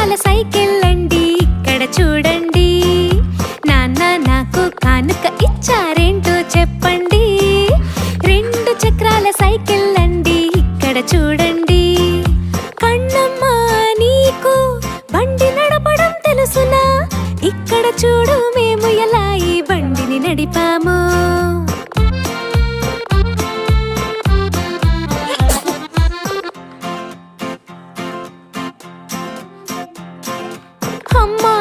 చక్రాల సైకిల్ అండి ఇక్కడ చూడండి. నాన్న నాకు కానుక ఇచ్చారేంటో చెప్పండి. రెండు చక్రాల సైకిల్ అండి ఇక్కడ చూడండి. కన్నమ్మ నీకు బండి నడపడం తెలుసునా? ఇక్కడ చూడు మేము ఎలా ఈ బండిని నడిపాము. అమ్మా